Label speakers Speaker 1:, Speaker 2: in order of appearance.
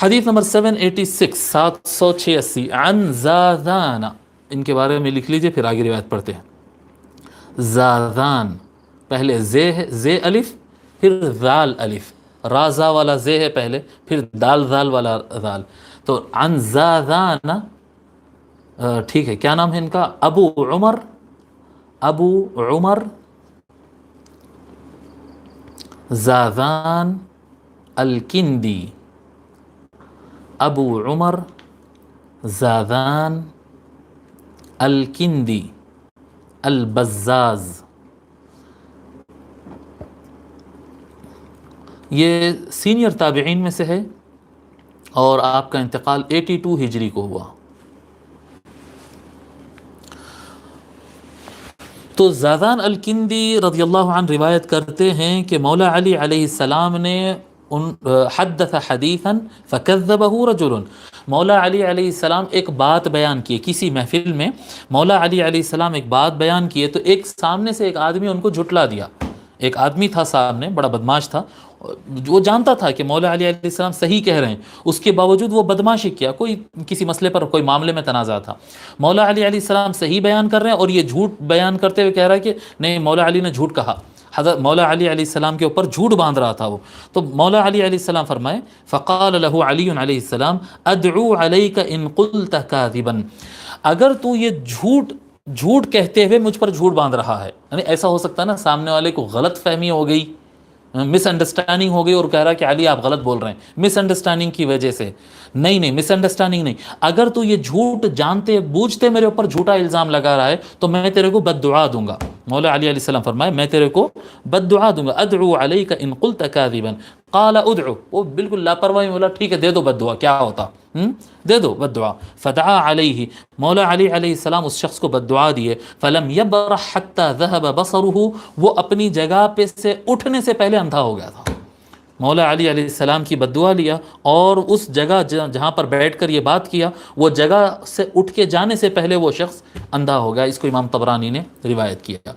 Speaker 1: حدیث نمبر 786 786 عن زاذان، ان کے بارے میں لکھ لیجئے پھر آگے روایت پڑھتے ہیں۔ زاذان، پہلے زے الف پھر ذال الف، رازا والا زے ہے پہلے پھر دال ذال والا ذال، تو عن زاذان، ٹھیک ہے، کیا نام ہے ان کا؟ ابو عمر، ابو عمر زاذان الکندی، ابو عمر زاذان الکندی البزاز، یہ سینئر تابعین میں سے ہے اور آپ کا انتقال 82 ہجری کو ہوا۔ تو زاذان الکندی رضی اللہ عنہ روایت کرتے ہیں کہ مولا علی علیہ السلام نے حدث حدیثا فکذبہ رجل، مولا علی علیہ السلام ایک بات بیان کیے کسی محفل میں، مولا علی علیہ السلام ایک بات بیان کیے تو ایک سامنے سے ایک آدمی ان کو جھٹلا دیا، ایک آدمی تھا سامنے بڑا بدماش تھا، وہ جانتا تھا کہ مولا علی علیہ السلام صحیح کہہ رہے ہیں، اس کے باوجود وہ بدماشی کیا، کوئی کسی مسئلے پر کوئی معاملے میں تنازع تھا، مولا علی علیہ السلام صحیح بیان کر رہے ہیں اور یہ جھوٹ بیان کرتے ہوئے کہہ رہا ہے کہ نہیں مولا علی نے جھوٹ کہا، حضرت مولا علی علیہ السلام کے اوپر جھوٹ باندھ رہا تھا وہ، تو مولا علی علیہ السلام فرمائے فقال له علی علیہ السلام ادعو علیک ان قلت کاذبا، اگر تو یہ جھوٹ کہتے ہوئے مجھ پر جھوٹ باندھ رہا ہے، یعنی ایسا ہو سکتا ہے نا سامنے والے کو غلط فہمی ہو گئی، مس انڈرسٹینڈنگ ہو گئی اور کہہ رہا ہے کہ علی آپ غلط بول رہے ہیں مس انڈرسٹینڈنگ کی وجہ سے، نہیں مس انڈرسٹینڈنگ نہیں، اگر تو یہ جھوٹ جانتے بوجھتے میرے اوپر جھوٹا الزام لگا رہا ہے تو میں تیرے کو بد دعا دوں گا، مولا علی علیہ السلام فرمائے میں تیرے کو بد دعا دوں گا، ادعو علیک ان قلت کاذبا، قال ادعو، وہ بالکل لاپرواہی بولا ٹھیک ہے دے دو بد دعا، کیا ہوتا دے دو بد دعا، فدعا علیہ، مولا علی علیہ السلام اس شخص کو بد دعا دیے، فلم یبرح حتی ذهب بصره، وہ اپنی جگہ پہ سے اٹھنے سے پہلے اندھا ہو گیا تھا، مولا علی علیہ السلام کی بد دعا لیا اور اس جگہ جہاں پر بیٹھ کر یہ بات کیا وہ جگہ سے اٹھ کے جانے سے پہلے وہ شخص اندھا ہو گیا، اس کو امام طبرانی نے روایت کیا۔